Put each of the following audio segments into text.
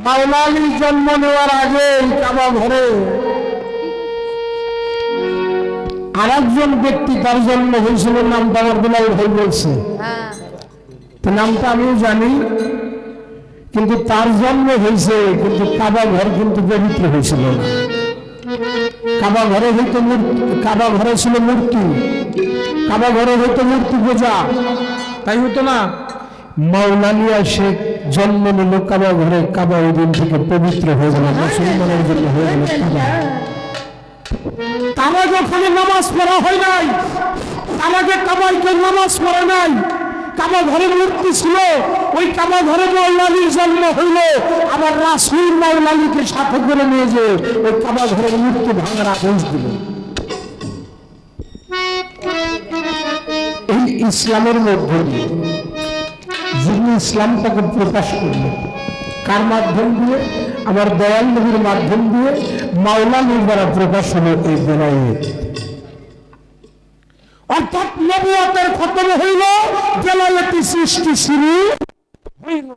মাওলা আলী জন্ম নেওয়ার আগে কাবা ঘরে আর একজন ব্যক্তি তার জন্ম হয়েছিল, নামটা আমার বিলাল ভাই বলছে, তো নামটা আমিও জানি, কিন্তু তার জন্ম হয়েছে, কিন্তু কাবা ঘর কিন্তু পবিত্র হয়েছিল না। কাবা ঘরে হইতো কাবা ঘরে ছিল মূর্তি, কাবা ঘরে হইতো মূর্তি পূজা, তাই হতো না। মাওলা আলী শেখ জন্ম নিল কাবা ঘরে, কাবা ওই দিন থেকে পবিত্র হয়ে গেল, মুসলমানের জন্য হয়ে গেল কাবা। তারা যখন নামাজ পড়া হয় নাই, আমাকে কাবাইকে নামাজ পড়ে নাই, কাবা ঘরে মূর্তি ছিল, ওই কাবা ঘরে মাওলা আলীর জন্ম হইল। আবার রাসূল মাওলা আলীকে সাথে করে নিয়ে যে ওই কাবা ঘরের মূর্তি ভাঙার আদেশ দিল। এই ইসলামের মধ্যে যিনি ইসলামটাকে প্রকাশ করলেন, কার মাধ্যম দিয়ে? আমার দয়াল নবীর মাধ্যম দিয়ে মাওলা আলীর দ্বারা প্রকাশ হলো এই বেলায়েত। অর্থাৎ নবুয়তের খতম হইল, বেলায়েতি সৃষ্টি শুরু হইল।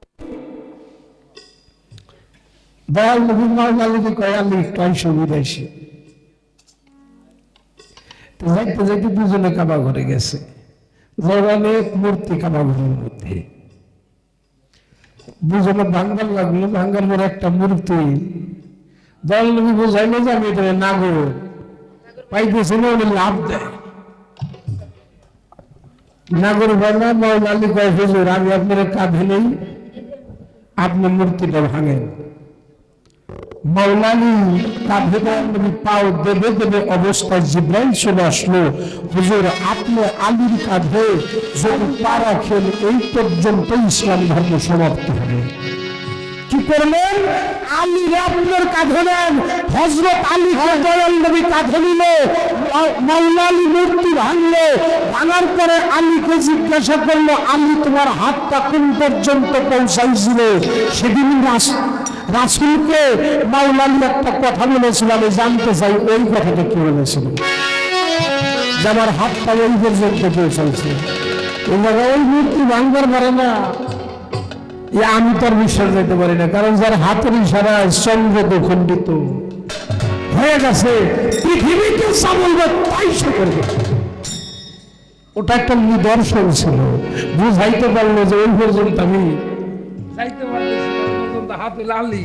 দয়াল নবী মাওলা আলীকে কয়, আলী একটু আইসো বিদাইছি। যাইতে যাইতে দুজনে কাবা ঘরে গেছে, অনেক মূর্তি কাবা ঘরের মধ্যে, দুজনে ভাঙ্গার লাগলো, ভাঙ্গার পরে একটা মূর্তি দয়াল নবী বোঝাইলো যে আমি এটা নাগর পাইতেছি না, উনি লাভ দেয়। নাগর বানা মাওলা আলী কয়, হুজুর আমি আপনার কাঁধে নেই, আপনি মূর্তিটা ভাঙেন। মাওলা আলী কাঁধে পাও দেবে দেবে অবস্থায় জিব্রাইল চলে আসলো, হুজুর আপনি আলীর কাঁধে যদি পা রাখেন এই পর্যন্ত ইসলাম ধর্ম সমাপ্ত হবে। কি করলেন? আলীর আপনার কাঁধে নেন, হযরত আলীকে দয়াল নবী কাঁধে নিল, মাওলা আলী মূর্তি ভাঙলো, ভাঙার পরে আলীকে জিজ্ঞাসা করলো, আলী তোমার হাতটা কোন পর্যন্ত পৌঁছাইছিল? সেদিন রাসূলকে মাওলা আলী একটা কথা বলেছিল, আমি জানতে চাই ওই কথাটা কি বলেছিল, যে আমার হাতটা ওই পর্যন্ত পৌঁছাইছে। ওই মূর্তি ভাঙবার পারে না, আমি তার বিশ্বাস যেতে পারি না, কারণ যার হাতের ইশারায় চন্দ্র খণ্ডিত হয়ে গেছে, পৃথিবীকে যা বলবে তাই সে করবে। ওটা একটা নিদর্শন ছিল, বুঝাইতে পারলো যে ওই পর্যন্ত আমি যাইতে পারতেছি, হাতে লালি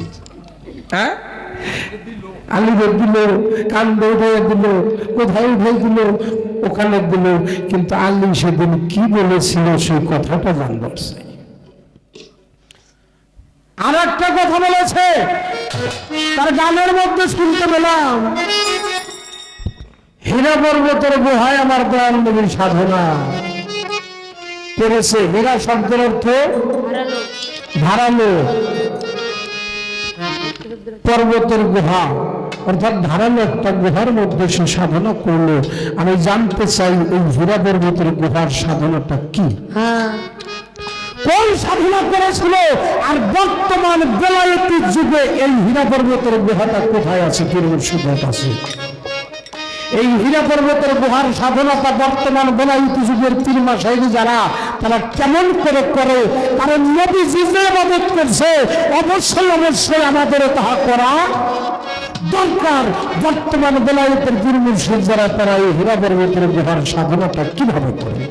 আলিদের দিল, কান্দে উঠে দিল, কোথায় উঠে দিল, ওখানে দিল, কিন্তু আলী সেদিন কি বলেছিল সেই কথাটা জানতে পারছে। আর একটা কথা বলেছে তার গানের মধ্যে শুনতে পেলাম, হীরা পর্বতের গুহায় আমার দয়াল নবীর সাধনা করেছে। হীরা শব্দের অর্থ ধারালো, পর্বতের গুহা অর্থাৎ ধারালো একটা গুহার মধ্যে সে সাধনা করলো। আমি জানতে চাই ওই হীরা পর্বতের গুহার সাধনাটা কি, কোন সাধনা করেছিল, আর বর্তমান বেলায়েতি যুগে এই হীরা পর্বতের গুহাটা কোথায় আছে, পীর মুর্শিদের কাছে। এই হীরা পর্বতের গুহার সাধনাটা বর্তমান বেলায়েতি যুগের পীর মাশায়েখ যারা, তারা কেমন করে করে, কারণ নবীজি যে ইবাদত করছে অবশ্যই অবশ্যই আমাদেরও তাহা করা দরকার। বর্তমান বেলায়েতের পীর মুর্শিদ যারা, তারা এই হীরা পর্বতের গুহার সাধনাটা কিভাবে করে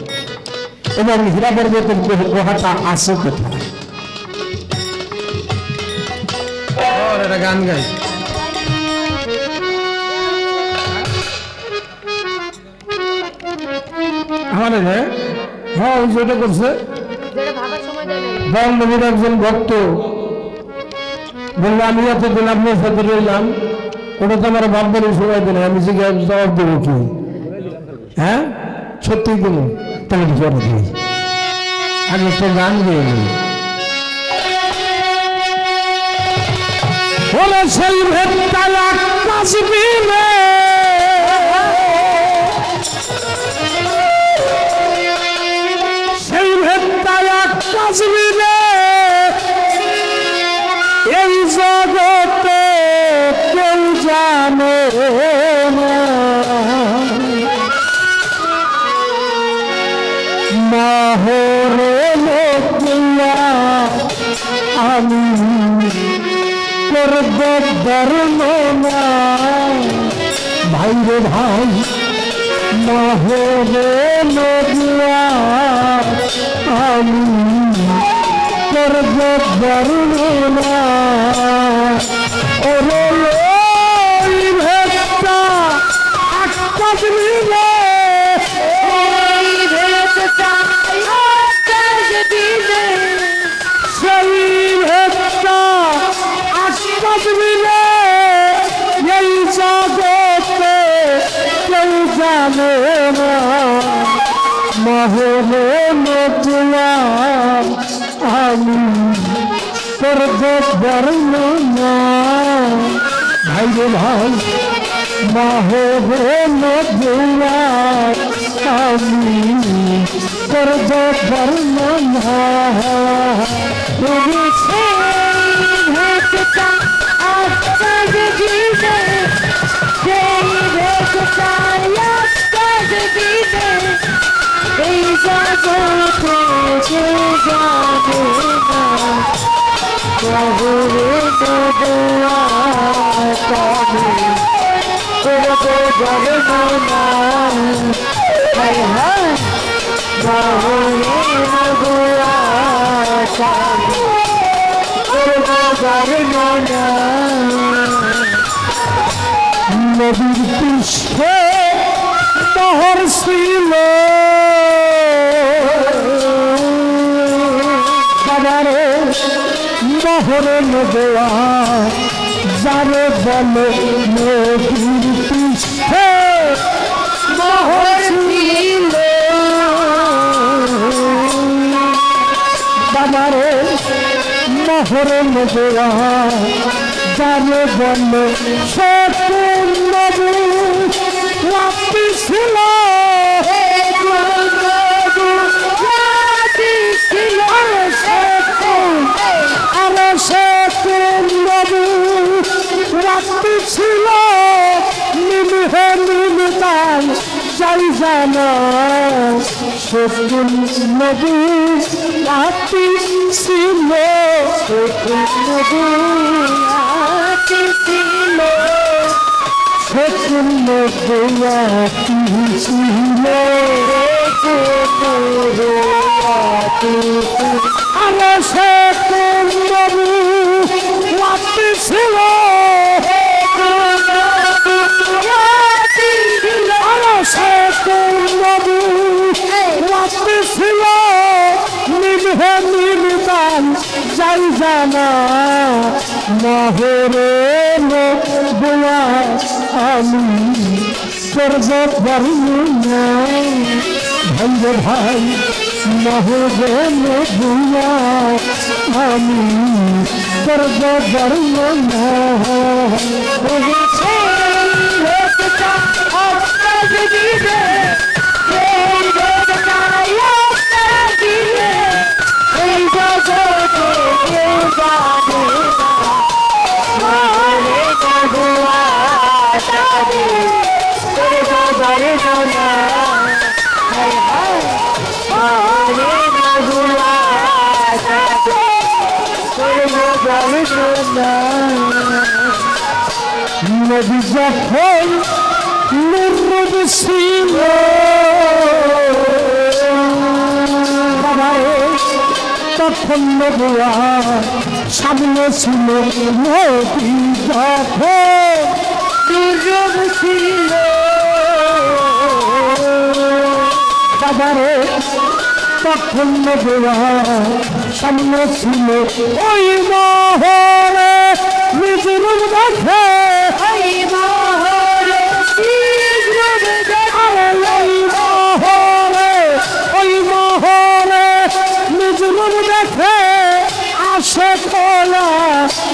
এবং হীরা পর্বতের গুহাটা আছে কোথায়। এটা গান গাই আমাদের, হ্যাঁ ওই যেটা করছে নবীর একজন ভক্ত বললো, আমি এতদিন আপনার সাথে রইলাম, ওটা তো আমার ভাববেন সময় দিন, আমি জবাব দেবো কি? হ্যাঁ সত্যি দেবো, তাহলে জবাব দিই। আমি একটা গান গিয়ে নিই, সেই ভেট্টায় আকাশ বিলে আসবিনে এই জগতে কেউ জানে না, মাহরে লোকিয়া আমি করবে বর্ণনা ভাই রে ভাই মহরে নদিয়া আমি করবে বর্ণনা ওরে ওই ভেটটা আকাশ মিলে ওই ভেটটা আকাশ দিলে সেই ভেটটা আকাশ মিলে এই জগতে কেউ জানে না মহরে নদিয়া আমি করবে বর্ণনা ভাই রে ভাই মহরে নদিয়া আমি করবে বর্ণনা ভেটটা আকাশ দিলে সেই ভেটটা আকাশ দিলে এই জগতে কেউ জানে না মহরে নদিয়া আমি করবে বর্ণনা হায় হায় মহরে নদিয়া আমি করবে বর্ণনা নদীর পৃষ্ঠে নহর ছিল বাবারে নহরে নদীয়া যারে বলে নদীর পৃষ্ঠে নহর ছিল বাবারে নহরে নদীয়া যারে বলে সে নদী রাত্রি ছিল আরে সে নদী রাত্রি ছিল নিমহে নিমিতাল যাই জানা সকুন নদী রাত্রি ছিল নদী রাত্রি ছিল সকুন নদী রাত্রি ছিল আরে সকুন নদী রাত্রি ছিল আরে সকুন নদী রাত্রি ছিল নিমহে নিমিতাল যাই জানা মহরে নদিয়া আমি করবে বর্ণনা ভাই রে ভাই মহরে নদিয়া আমি করবে বর্ণনা ভেটটা আকাশ দিলে সেই ভেটটা আকাশ দিলে এই জগতে কেউ জানে না মহরে নদিয়া আমি করবে বর্ণনা হায় হায় মহরে নদিয়া আমি করবে বর্ণনা নদী যখন নির্মদ ছিল বাবারে তখন নদিয়া সামনে ছিল নদী যখন নির্মদ ছিল বাবারে তখন নদিয়া সামনে ছিল ওই মহরে নিজ রূপ দেখে ওই মহরে শীঘ্র আরে ওই মহরে নিজ রূপ দেখে আসে খোলা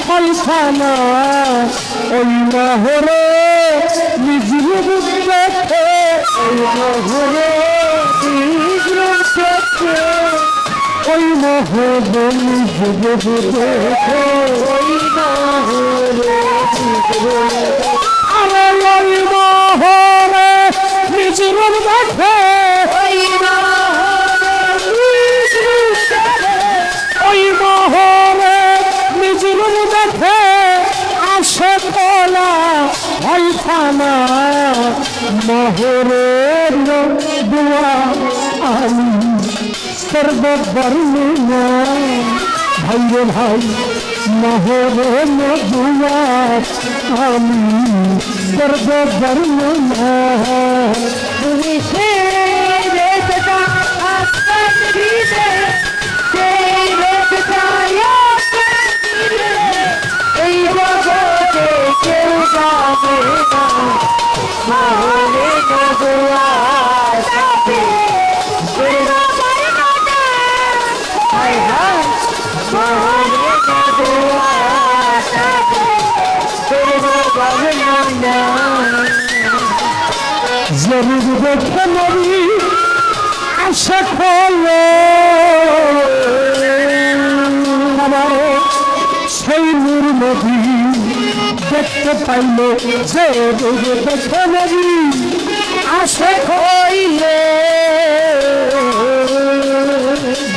পয়সানা ওই মহরে নিজ রূপ দেখে ওই মহরে শীঘ্র দেখে ওই মহরে নিজ রূপ দেখে ওই মহরে শীঘ্র আরে ওই মহরে নিজ রূপ দেখে ওই মহরে শীঘ্র দেখে ওই মহরে নিজ রূপ দেখে জানা মোহরের দোয়া আমি করব বর্ণনা ভাই রে ভাই মোহরের দোয়া আমি করব বর্ণনা তুমি সেই রেখা আসমান দিলে সেই রেখা এই জগতে কেউ যাবে না মহলে নদুয়া যাবে হায় হায় মহলে নদুয়া যাবে জরুর দেখে নবী আশা খোলো আমার সেই নূর নবী দেখতে পাইলে জরুর দেখে নবী আশা হইলে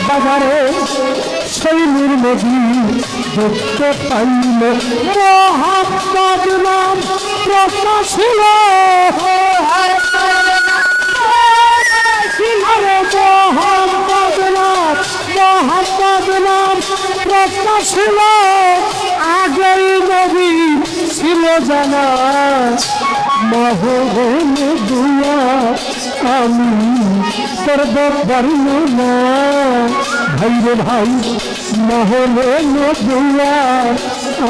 বাবারে সেই নূর নবী দেখতে পাইলে মোহাম্মদ নাম প্রকাশিল আরে মোহাম্মদ নাম প্রকাশিল আগেই নবী ছিল জানা মহরম দুয়া আমি করব বর্ণনা ভাই রে ভাই মহরম দুয়া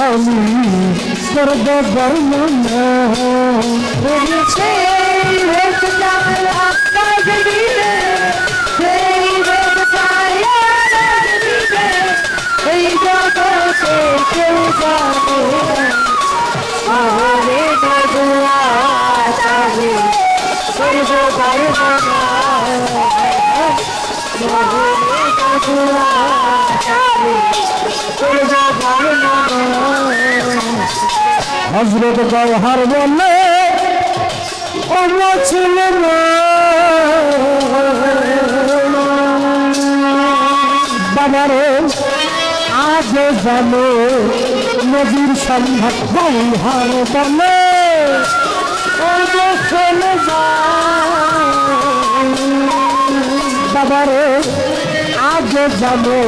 আমি করব বর্ণনা সেই রেখা আসমান দিলে সেই রেখা দিলে এই জগতে কেউ যাবে না মহলে নদুয়া যাবে করব বর্ণনা মহলে নদুয়া যাবে করব বর্ণনা হযরত গওহর বলে ও ছিলেন বাবারে আজ জানো নদীর সন্ধান গওহর বলে ও চলে বাবারে আজ জানো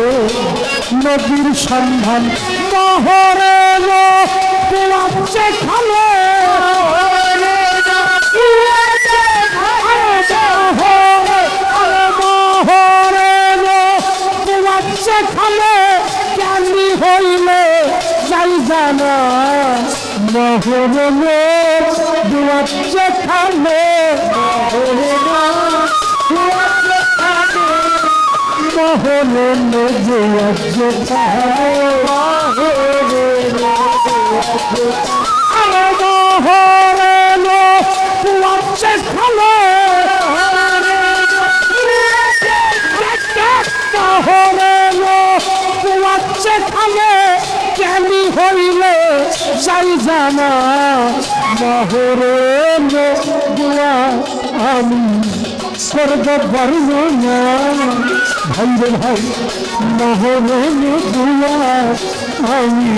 নদীর সন্ধান মহরে পোয়াচ্ছে খালে পোয়াচ্ছে খালে জ্ঞানী হইলে যাই জানা মহরে পোয়াচ্ছে খালে মহরে পোয়াচ্ছে আরে মহরে পোয়াচ্ছে খালে পোয়াচ্ছে খালে জ্ঞানী হইলে যাই জানা মহরে দোয়া আমি করব বর্ণনা ভাই রে ভাই মহরে দোয়া আমি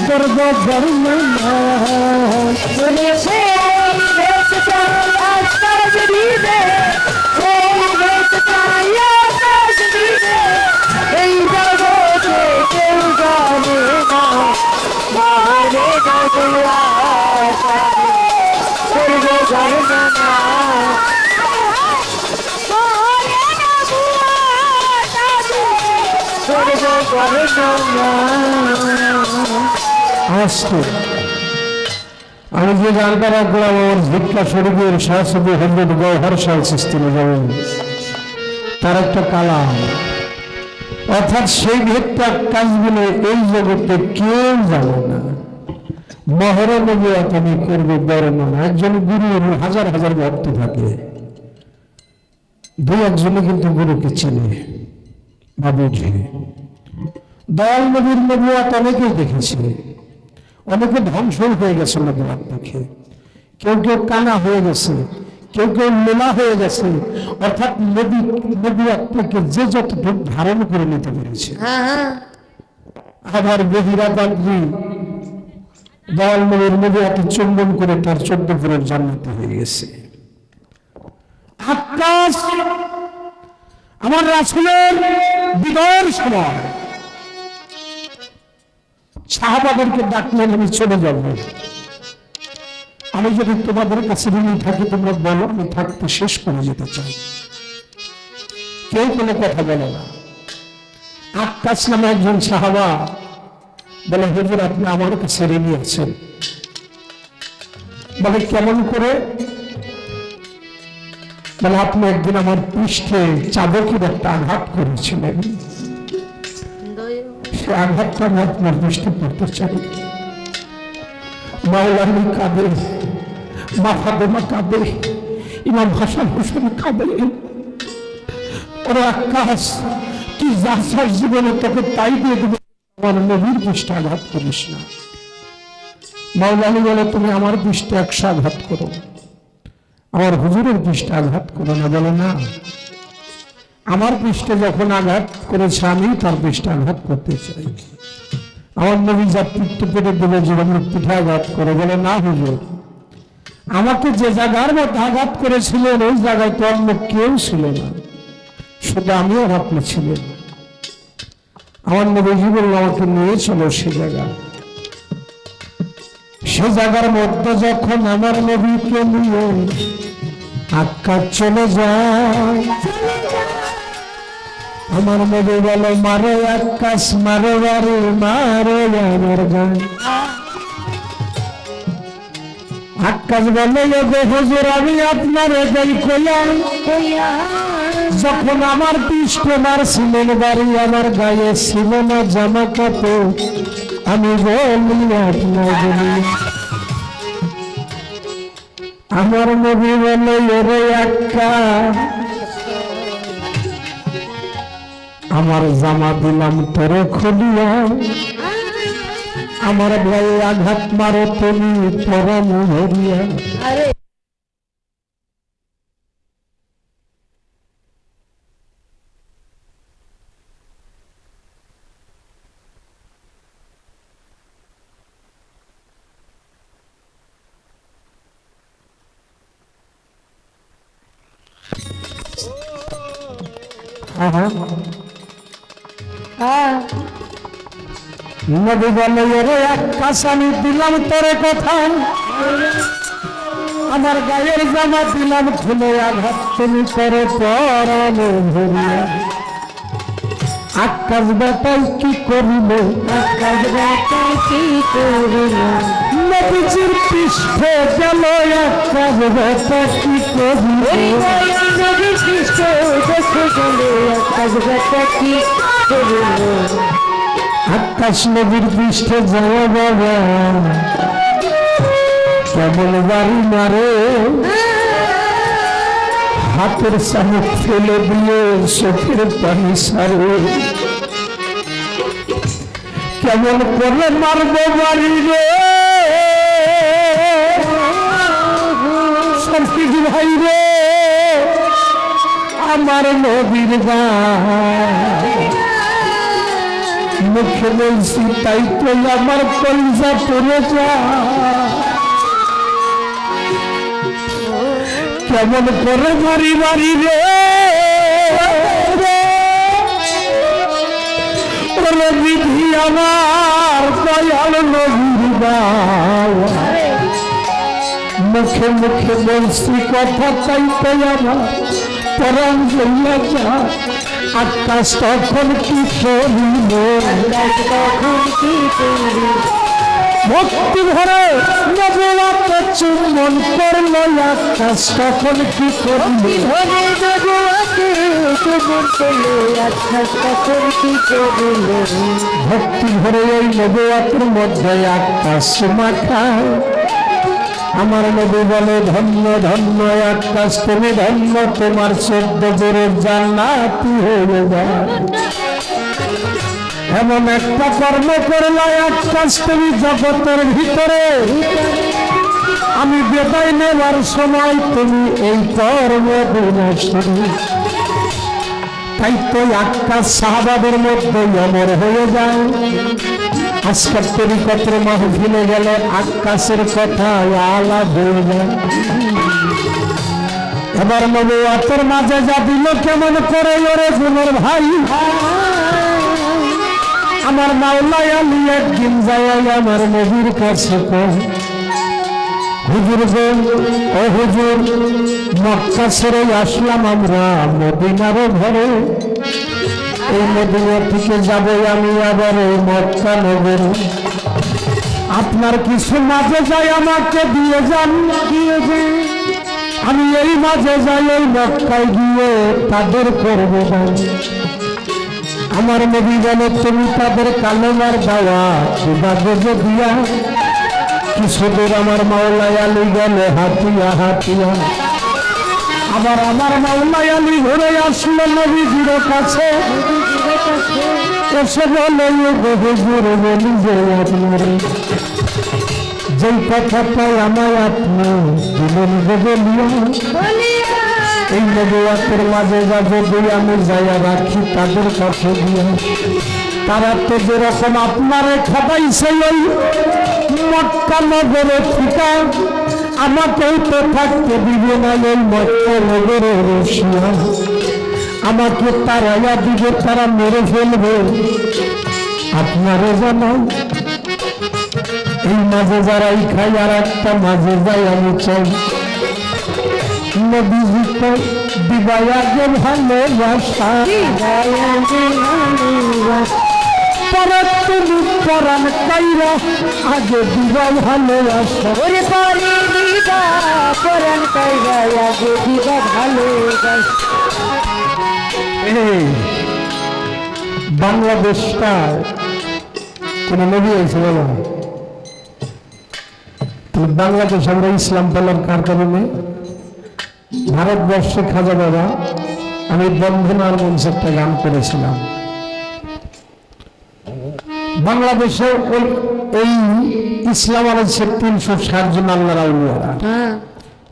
করব বর্ণনা তুমি সেই রেখা আসমান দিলে সেই রেখা আসমান দিলে এই জগতে কেউ যাবে না মহলে নদুয়া যাবে করব বর্ণনা আজকে আমি যে গানটা রাখলাম আমার ভিক্ষা শরীফের শাহসুবি হজরত গওহর শাহ সিস্টেমে যাবেন তার একটা কালাম অর্থাৎ সেই ভিক্ষা কাজগুলো এই জগতে কেউ জানে না মহরম আমি করবো বর্ণনা একজন গুরুর হাজার হাজার ভক্ত থাকে দুই একজনে কিন্তু গুরুকে চিনে বা বুঝে দয়াল নবীর নবুয়াত অনেকেই দেখেছে অনেকে ধ্বংস হয়ে গেছে নবুয়াত দেখে কেউ কেউ কানা হয়ে গেছে কেউ কেউ লোলা হয়ে গেছে অর্থাৎ নবুয়াত থেকে যে যতটুকু ধারণ করে নিতে পেরেছে আবার বহিরা বান্ধবী দয়াল নবীর নবী এত চুম্বন করে তার 14 ফেরত জান্নাতে হয়ে গেছে। আকাশ আমার রাসূলের বিদায়ের সময় সাহাবাদেরকে ডাকলেন, আমি চলে যাব, আমি যদি তোমাদের কাছে ঋণী থাকি তোমরা বলো, আমি থাকতে শেষ করে যেতে চাই। কেউ কোনো কথা বলে না। আক্কাস নামে একজন সাহাবা বলে, হুজুর আপনি আমার কাছে ঋণী আছেন। বলে কেমন করে? বলে আপনি একদিন আমার পৃষ্ঠে চাবুকের একটা আঘাত করেছিলেন, সে আঘাতটা আমি আপনার পৃষ্ঠে পড়তে চাই। মাওলানা কাঁদে, মা ফাতেমা কাঁদে, ইমাম হাসান হোসেন কাঁদে। ওরা আকাশ কি যা চাস জীবনে তোকে তাই দিয়ে দেবে, আমার নবীর পৃষ্ঠে আঘাত করিস না। মাওলানা বলে তুমি আমার পৃষ্ঠে 100 আঘাত করো, আমার হুজুরের পৃষ্ঠে আঘাত করো না। বলে না, আমার পৃষ্ঠে যখন আঘাত করেছে আমি তার পৃষ্ঠে আঘাত করতে চাই। আমার নবী যা পিঠে পেটে দেবে জীবন পিঠে আঘাত করে। বলে না হুজুর, আমাকে যে জায়গার মধ্যে আঘাত করেছিলেন ওই জায়গায় তো অন্য কেউ ছিল না, শুধু আমি আর আপনি ছিলেন। আমার নবীজি বলল আমাকে নিয়ে চলো সে জায়গা। সে জায়গার মধ্যে যখন আমার নবীকে নিয়ে আকাশ চলে যায়, আমার নবী বলে মারো আকাশ মারো বারে মারো আমার গান। আকাশ বলে গো হুজুর আমি আপনার এটাই কইলাম, যখন আমার পৃষ্ঠে মারছিলেন বাড়ি আমার গায়ে ছিল না জামা কাপড়, আমি বলি আপনার বলি। আমার নবী বলে ওরে আকাশ আমার জামা দিলাম তোরে খুলিয়া, আমার গায়ে আঘাত মারো তুমি পরম হরিয়া। নবী বলে ওরে আকাশ আমি দিলাম তোরে কথা, আমার গায়ের জামা দিলাম খুলে আঘাত তুমি করে পরানো ভরিয়া। আকাশ বেটাই কি করিল, আকাশ বেটাই কি করিল, নবীজির পৃষ্ঠে গেল আকাশ বেটা কি করিল, নবীর পৃষ্ঠে দেখে গেল আকাশ বেটা কি করিল। আকাশ নবীর পৃষ্ঠে যাওয়া বাবা কেমন বাড়ি মারে, হাতের চামচ ফেলে দিয়ে চোখের পানি সারে, কেমন করে মারবো বাড়ি রে সরফিক ভাই রে আমার নবীর গান। মুখে বলছি তাই তো আমার কলিজা পড়ে যায়, কেমন করে বাড়ি বাড়ি রে ওরে বিধি আমার দয়াল নবীর গান। মুখে মুখে বলছি কথা তাই তো আমার পরাণ হইয়া যায়। আকাশ তখন কি করিল, তখন কি করিল, ভক্তি ভরে নবুয়াকে চুম্বন করল। আকাশ তখন কি করিল, ভরে নবুয়াকে চুম্বন করল। আকাশ তখন কি করিল, ভক্তি ভরে ওই নবুয়াতের মধ্যে আকাশ মাখায়। আমার নবী বলে ধন্য ধন্য আকাশ তুমি ধন্য, তোমার 14 জোরের জান্নাতি হয়ে যায়। এমন একটা কর্ম করলে আকাশ তুমি জগতের ভিতরে, আমি বিদায় নেবার সময় তুমি এই কর্ম বিনাশী। তাই তো আকাশ সাহাবাদের মধ্যে অমর হয়ে যায়। আজকের তরিকতের মাহফিলে গেলে আকাশের কথা আলাপ হয়ে যায়। এবার নবুয়াতের মাঝে যা দিল কেমন করে ওরে গুণের ভাই, আমার মাওলা আলী একদিন যায় আমার নবীর কাছে কয়, হুজুর গো ও হুজুর, মক্কা ছেড়ে আসলাম আমরা মদিনার ঘরে, এই মদিনা থেকে যাব আমি আবার ওই মক্কা নগরে, আপনার কিছু মাঝে যাই আমাকে দিয়ে যান, দিয়ে যান, আমি এই মাঝে যাই ওই মক্কায় গিয়ে তাদের করবো দান। আমার নবী বলে তুমি তাদের কালেমার দাওয়া দিবাগে যে দিয়া, কিছু দূর আমার মাওলাই আলী গেলে হাতিয়া হাতিয়া, আবার আমার মাওলাই আলী ঘুরে আসলো নবীজির কাছে, এসে বলে হুজুর বলি যে আপনার যেই কথাটাই আমায় আপনি দিলেন বলিয়া, এই নবুয়াতের মাঝে যা যদি আমি যাইয়া রাখি তাদের কাছে দিয়া, তারা তো যেরকম আপনারে খাটাইছে ওই মক্কা নগরে ঠিকা, আমাকেও তো থাকতে দিবে না এই মক্কা নগরে রসিয়া, আমাকে তারাইয়া দিবে, তারা মেরে ফেলবে আপনারে জানাই। এই মাঝে যারাই খাই আর একটা মাঝে যাই আমি চাই, নবীজিকে দিবায়া যে ভালোবাসা, পরে তুমি পরাণ কাইরা আগে দিবা ভালোবাসা, ওরে পরে দিবা পরাণ কাইরা আগে দিবা ভালোবাসা। এই বাংলাদেশটা কোন নবী হয়েছে বলো? বাংলাদেশ আমরা ইসলাম পেলাম কার কারণে? ভারতবর্ষে খাজা বাবা, আমি বন্ধনার মঞ্চে একটা গান করেছিলাম। বাংলাদেশে এই ইসলাম আলাইছে 360 জন আল্লাহর আউলিয়ারা।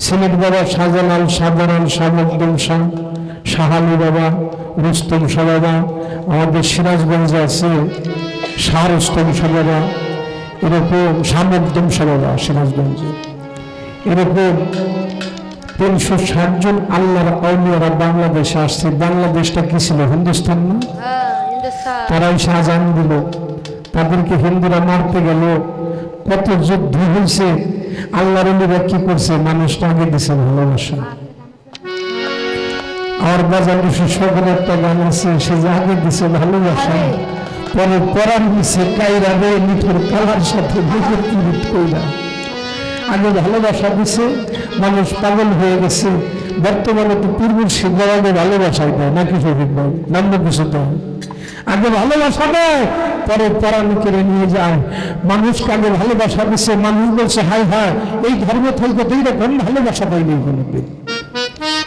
সিলেট বাবা শাহজালাল, সাধারণ শাহ মকদুম শাহ, শাহ আলী বাবা, রুস্তম শাহ বাবা, আমাদের সিরাজগঞ্জে আছে শাহ রুস্তম শাহ বাবা, এরকম শাহ মকদুম শাহ বাবা সিরাজগঞ্জে, এরকম 360 জন আল্লাহর আউলিয়ারা বাংলাদেশে আসছে। বাংলাদেশটা কি ছিল? হিন্দুস্তান না? তারাই শাহজাহান দিল, তাদেরকে হিন্দুরা মারতে গেল, কত যুদ্ধ হয়েছে। আল্লাহর ওলিরা কি করছে? মানুষটা আগে দিছে ভালোবাসা। আর বাজার সকল একটা গান আছে, সে যে আগে দিছে ভালোবাসা, পরে পরাণ দিছে কাইরা রে মিঠুর কালার সাথে বুকের পীড়িত কইরা। আগে ভালোবাসা দিছে, মানুষ পাগল হয়ে গেছে। বর্তমানে তো পূর্বের সিদ্ধাকে ভালোবাসাই দেয় নাকি শহীদ ভাই, নাম্য কিছু দেয়। আগে ভালোবাসা দেয়, পরে পরাণ কেড়ে নিয়ে যায়। মানুষকে আগে ভালোবাসা দিচ্ছে, মানুষ বলছে হায় হায় এই ধর্ম থেকে তো এইরকম ভালোবাসা পাইনি কোনোদিন।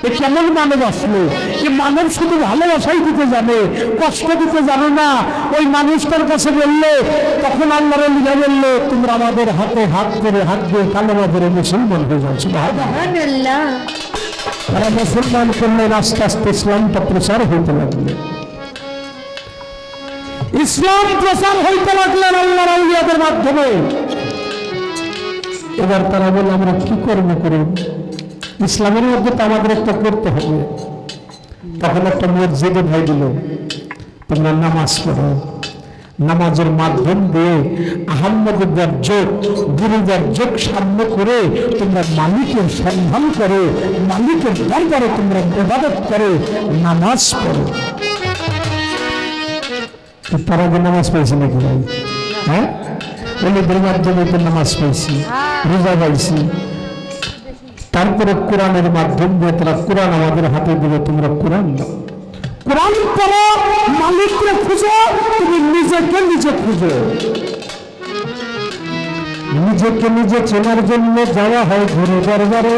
এ কেমন মানব আসলো? এ মানব শুধু ভালোবাসাই দিতে জানে, কষ্ট দিতে জানো না। ওই মানুষটার কাছে বললে, তখন আল্লাহর লিগা বললো তোমরা আমাদের হাতে হাত করে হাত দিয়ে কালেমা ধরে মুসলমান হয়ে যাচ্ছ। তারা মুসলমান করলেন, আস্তে আস্তে ইসলামটা প্রচার হইতে লাগলো। ইসলাম প্রচার হইতে লাগলেন আল্লাহর আউলিয়াদের মাধ্যমে। এবার তারা বলে আমরা কি কর্ম করি? ইসলামের মধ্যে তো আমাদের একটা করতে হবে। তখন একটা মসজিদে ভাই দিল, তোমরা নামাজ পড়ো। নামাজের মাধ্যম দিয়ে আহম্মদের যোগ, গুরুদের যোগ সামনে করে তোমরা মালিকের সন্ধান করো, মালিকের দরবারে তোমরা ইবাদত করো, নামাজ পড়ো। তারা যে নামাজ পাইছি নাকি ভাই? হ্যাঁ, ওলিদের মাধ্যমে তো নামাজ পাইছি, রোজা পাইছি। তারপরে কোরআনের মাধ্যম দিয়ে তারা কোরআন আমাদের হাতে দিলে, তোমরা কোরআন দাও, কোরআন পড়ো, মালিককে খুঁজো, তুমি নিজেকে নিজে খুঁজো। নিজেকে নিজে চেনার জন্য যাওয়া হয় ঘুরে দরবারে।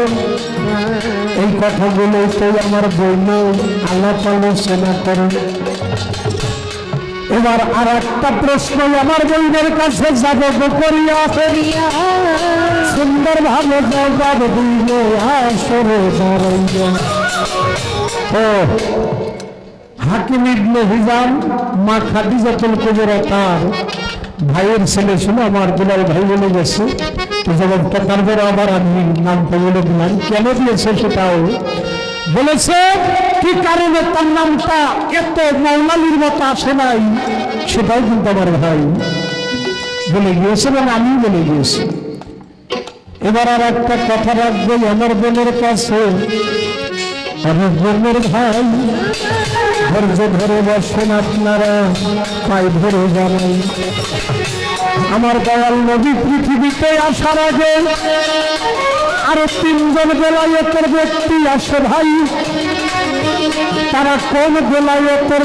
এই কথাগুলো তো আমার বইল আল্লাহ আলোচনা করে। এবার আর একটা প্রশ্ন আমার বইনের কাছে যাবো করিয়া ফেরিয়া, সুন্দর ভাবে জবাব দিলে আসরে দাঁড়াইয়া। ও হাকিম ইবনে হিজাম, মা খাদিজাতুল কুবরা তার ভাইয়ের ছেলে ছিল আমার দুলাল ভাই বলে গেছে, তো জবাবটা তারপরে আবার আমি নামটা বলে দিলাম, কেন দিয়েছে সেটাও বলেছে, কি কারণে তার নামটা এত মৌলালির মতো আসে নাই সেটাও কিন্তু আমার ভাই বলে গিয়েছে এবং আমি বলে গিয়েছি। এবার আর একটা কথা রাখবো আমার বোনের কাছে, আমার বোনের ভাই ধৈর্য ধরে বসেন আপনারা, পায়ে ধরে জানাই আমার দয়াল নবী পৃথিবীতে আসার আগে আরো 3 জন বেলায়েতের ব্যক্তি আসে ভাই, তারা কোন বেলায়েতের